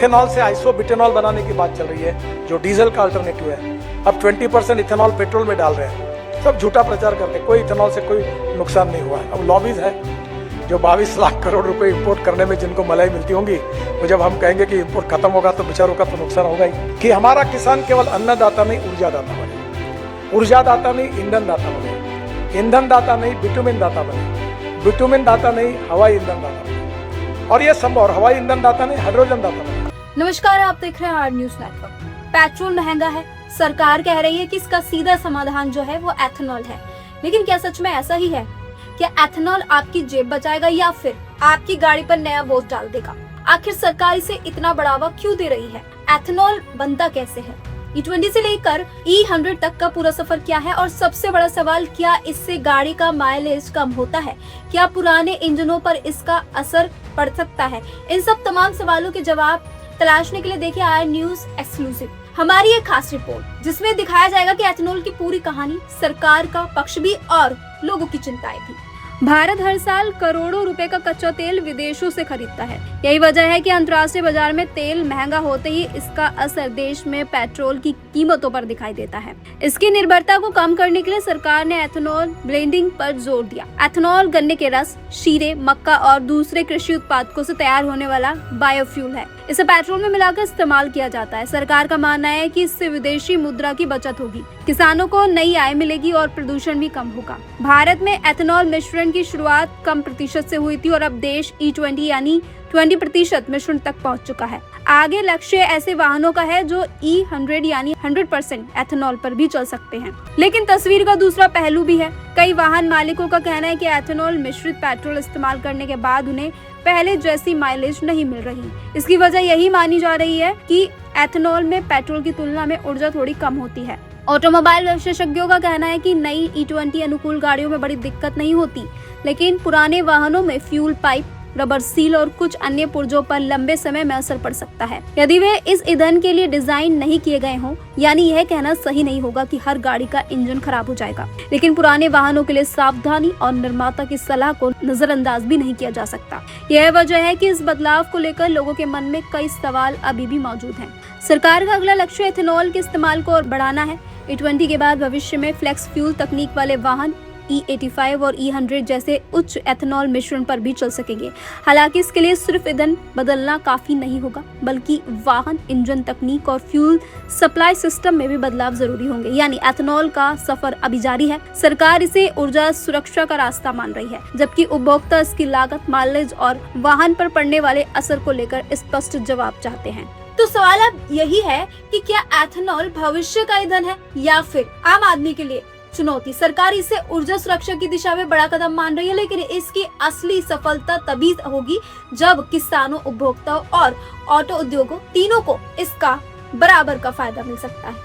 Ethanol से isobutanol बनाने की बात चल रही है, जो डीजल का अल्टरनेटिव है। अब 20% इथेनॉल पेट्रोल में डाल रहे हैं। सब झूठा प्रचार करते हैं, कोई इथेनॉल से कोई नुकसान नहीं हुआ है। अब लॉबीज है, जो 22 लाख करोड़ रुपए इंपोर्ट करने में जिनको मलाई मिलती होंगी, वो जब हम कहेंगे कि इंपोर्ट खत्म होगा तो बेचारों का तो नुकसान होगा ही। कि हमारा किसान केवल अन्नदाता नहीं, ऊर्जा दाता बने। ऊर्जा दाता नहीं, ईंधन दाता बने। ईंधन दाता नहीं, बिटुमिन दाता बने। बिटुमिन दाता नहीं, हवाई ईंधन दाता बने। और ये संभव, हवाई ईंधन दाता नहीं, हाइड्रोजन दाता बने। नमस्कार, आप देख रहे हैं आर न्यूज नेटवर्क। पेट्रोल महंगा है, सरकार कह रही है कि इसका सीधा समाधान जो है वो एथेनॉल है। लेकिन क्या सच में ऐसा ही है? क्या एथेनॉल आपकी जेब बचाएगा या फिर आपकी गाड़ी पर नया बोझ डाल देगा? आखिर सरकार इसे इतना बढ़ावा क्यों दे रही है? एथेनॉल बनता कैसे है? E20 से लेकर E100 तक का पूरा सफर क्या है? और सबसे बड़ा सवाल, क्या इससे गाड़ी का माइलेज कम होता है? क्या पुराने इंजनों पर इसका असर पड़ सकता है? इन सब तमाम सवालों के जवाब तलाशने के लिए देखिए आर न्यूज एक्सक्लूसिव, हमारी एक खास रिपोर्ट, जिसमें दिखाया जाएगा कि एथेनॉल की पूरी कहानी, सरकार का पक्ष भी और लोगों की चिंताएं भी। भारत हर साल करोड़ों रुपए का कच्चा तेल विदेशों से खरीदता है। यही वजह है कि अंतर्राष्ट्रीय बाजार में तेल महंगा होते ही इसका असर देश में पेट्रोल की कीमतों पर दिखाई देता है। इसकी निर्भरता को कम करने के लिए सरकार ने एथेनॉल ब्लेंडिंग पर जोर दिया। एथेनॉल गन्ने के रस, शीरे, मक्का और दूसरे कृषि उत्पादकों से तैयार होने वाला बायोफ्यूल है। इसे पेट्रोल में मिलाकर इस्तेमाल किया जाता है। सरकार का मानना है कि इससे विदेशी मुद्रा की बचत होगी, किसानों को नई आय मिलेगी और प्रदूषण भी कम होगा। भारत में एथेनॉल मिश्रण की शुरुआत कम प्रतिशत से हुई थी और अब देश E20 यानी 20% मिश्रण तक पहुंच चुका है। आगे लक्ष्य ऐसे वाहनों का है जो E100 यानी 100% एथेनॉल पर भी चल सकते हैं। लेकिन तस्वीर का दूसरा पहलू भी है। कई वाहन मालिकों का कहना है कि एथेनॉल मिश्रित पेट्रोल इस्तेमाल करने के बाद उन्हें पहले जैसी माइलेज नहीं मिल रही। इसकी वजह यही मानी जा रही है कि एथेनॉल में पेट्रोल की तुलना में ऊर्जा थोड़ी कम होती है। ऑटोमोबाइल विशेषज्ञों का कहना है कि नई E20 अनुकूल गाड़ियों में बड़ी दिक्कत नहीं होती, लेकिन पुराने वाहनों में फ्यूल पाइप, रबर सील और कुछ अन्य पुर्जों पर लंबे समय में असर पड़ सकता है। यदि वे इस ईंधन के लिए डिजाइन नहीं किए गए हों, यानी यह कहना सही नहीं होगा कि हर गाड़ी का इंजन खराब हो जाएगा। लेकिन पुराने वाहनों के लिए सावधानी और निर्माता की सलाह को नजरअंदाज भी नहीं किया जा सकता। यह वजह है कि इस बदलाव को लेकर लोगों के मन में कई सवाल अभी भी मौजूद हैं। सरकार का अगला लक्ष्य एथेनॉल के इस्तेमाल को और बढ़ाना है। E20 के बाद भविष्य में फ्लेक्स फ्यूल तकनीक वाले वाहन E85 और E100 जैसे उच्च एथेनॉल मिश्रण पर भी चल सकेंगे। हालांकि इसके लिए सिर्फ ईंधन बदलना काफी नहीं होगा, बल्कि वाहन, इंजन तकनीक और फ्यूल सप्लाई सिस्टम में भी बदलाव जरूरी होंगे। यानी एथेनॉल का सफर अभी जारी है। सरकार इसे ऊर्जा सुरक्षा का रास्ता मान रही है, जबकि उपभोक्ता इसकी लागत, माइलेज और वाहन पर पड़ने वाले असर को लेकर स्पष्ट जवाब चाहते हैं। तो सवाल अब यही है कि क्या एथेनॉल भविष्य का ईंधन है या फिर आम आदमी के लिए चुनौती? सरकार इसे ऊर्जा सुरक्षा की दिशा में बड़ा कदम मान रही है, लेकिन इसकी असली सफलता तभी होगी जब किसानों, उपभोक्ताओं और ऑटो उद्योगों तीनों को इसका बराबर का फायदा मिल सकता है।